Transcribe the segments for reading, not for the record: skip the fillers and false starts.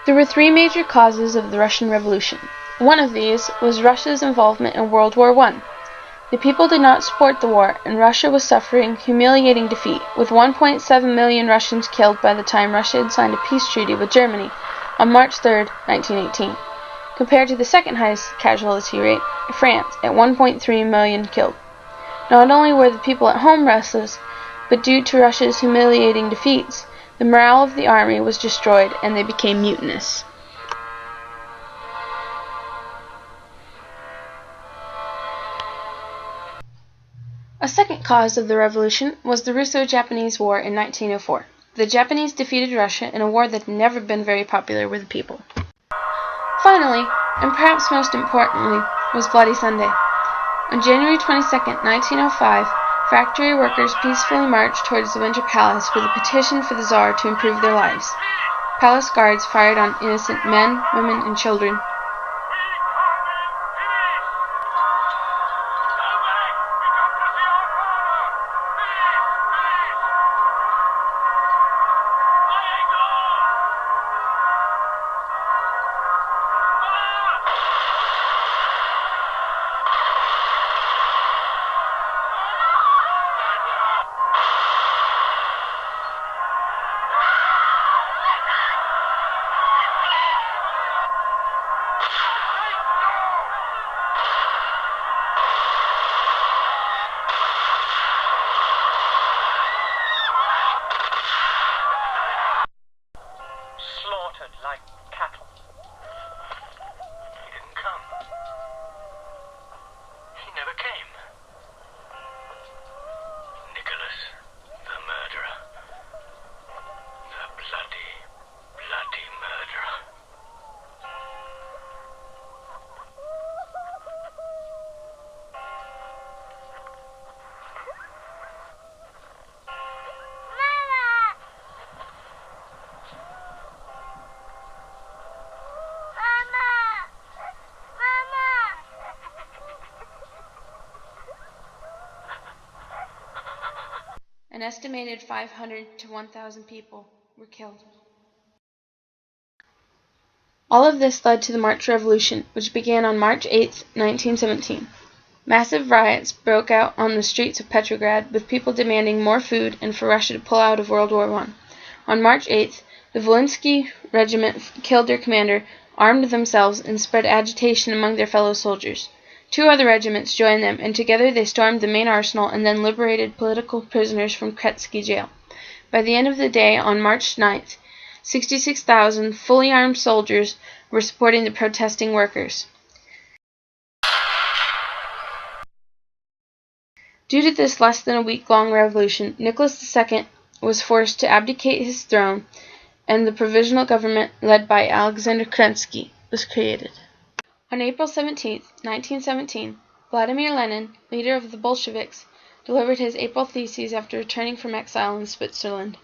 There were three major causes of the Russian Revolution. One of these was Russia's involvement in World War I. The people did not support the war, and Russia was suffering humiliating defeat, with 1.7 million Russians killed by the time Russia had signed a peace treaty with Germany on March 3, 1918, compared to the second highest casualty rate, France, at 1.3 million killed. Not only were the people at home restless, but due to Russia's humiliating defeats, the morale of the army was destroyed and they became mutinous. A second cause of the revolution was the Russo-Japanese War in 1904. The Japanese defeated Russia in a war that had never been very popular with the people. Finally, and perhaps most importantly, was Bloody Sunday. On January 22, 1905, factory workers peacefully marched towards the Winter Palace with a petition for the Tsar to improve their lives. Palace guards fired on innocent men, women, and children. Slaughtered like cattle. He didn't come. He never came. Nicholas, the murderer. The bloody, bloody murderer. An estimated 500 to 1,000 people were killed. All of this led to the March Revolution, which began on March 8, 1917. Massive riots broke out on the streets of Petrograd, with people demanding more food and for Russia to pull out of World War I. On March 8th, the Volinsky regiment killed their commander, armed themselves, and spread agitation among their fellow soldiers. Two other regiments joined them, and together they stormed the main arsenal and then liberated political prisoners from Kretsky jail. By the end of the day, on March 9th, 66,000 fully armed soldiers were supporting the protesting workers. Due to this less than a week-long revolution, Nicholas II was forced to abdicate his throne, and the provisional government led by Alexander Kerensky was created. On April 17, 1917, Vladimir Lenin, leader of the Bolsheviks, delivered his April theses after returning from exile in Switzerland.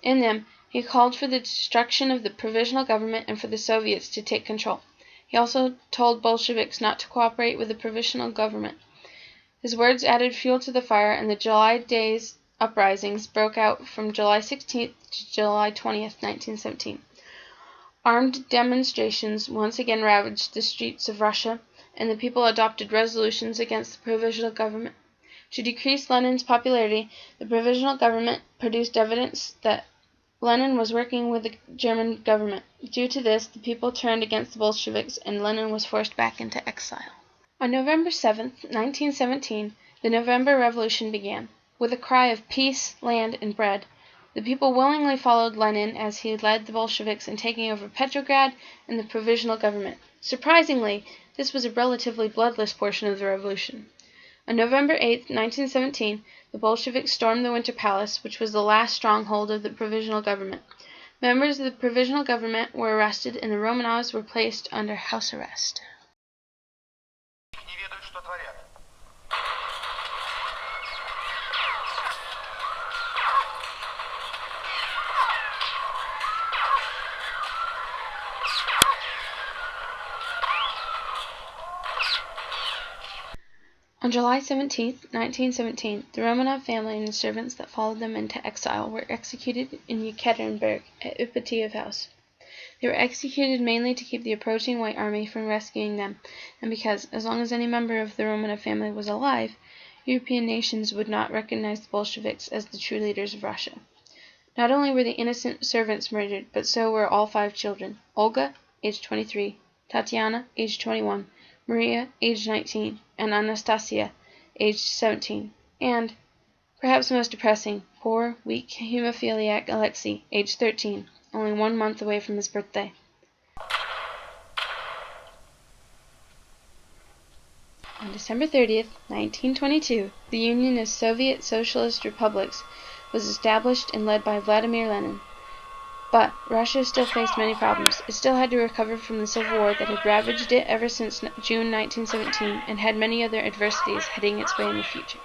In them, he called for the destruction of the provisional government and for the Soviets to take control. He also told Bolsheviks not to cooperate with the provisional government. His words added fuel to the fire, and the July days uprisings broke out from July 16th to July 20th, 1917. Armed demonstrations once again ravaged the streets of Russia, and the people adopted resolutions against the provisional government. To decrease Lenin's popularity, the provisional government produced evidence that Lenin was working with the German government. Due to this, the people turned against the Bolsheviks, and Lenin was forced back into exile. On November 7, 1917, the November Revolution began. With a cry of peace, land, and bread, the people willingly followed Lenin as he led the Bolsheviks in taking over Petrograd and the provisional government. Surprisingly, this was a relatively bloodless portion of the revolution. On November 8, 1917, the Bolsheviks stormed the Winter Palace, which was the last stronghold of the provisional government. Members of the provisional government were arrested, and the Romanovs were placed under house arrest. On July 17, 1917, the Romanov family and the servants that followed them into exile were executed in Yekaterinburg at Upatiev House. They were executed mainly to keep the approaching White Army from rescuing them, and because, as long as any member of the Romanov family was alive, European nations would not recognize the Bolsheviks as the true leaders of Russia. Not only were the innocent servants murdered, but so were all 5 children: Olga, aged 23, Tatiana, aged 21, Maria, aged 19, and Anastasia, aged 17, and, perhaps most depressing, poor, weak, hemophiliac Alexei, aged 13, only 1 month away from his birthday. On December 30th, 1922, the Union of Soviet Socialist Republics was established and led by Vladimir Lenin. But Russia still faced many problems. It still had to recover from the civil war that had ravaged it ever since June 1917 and had many other adversities heading its way in the future.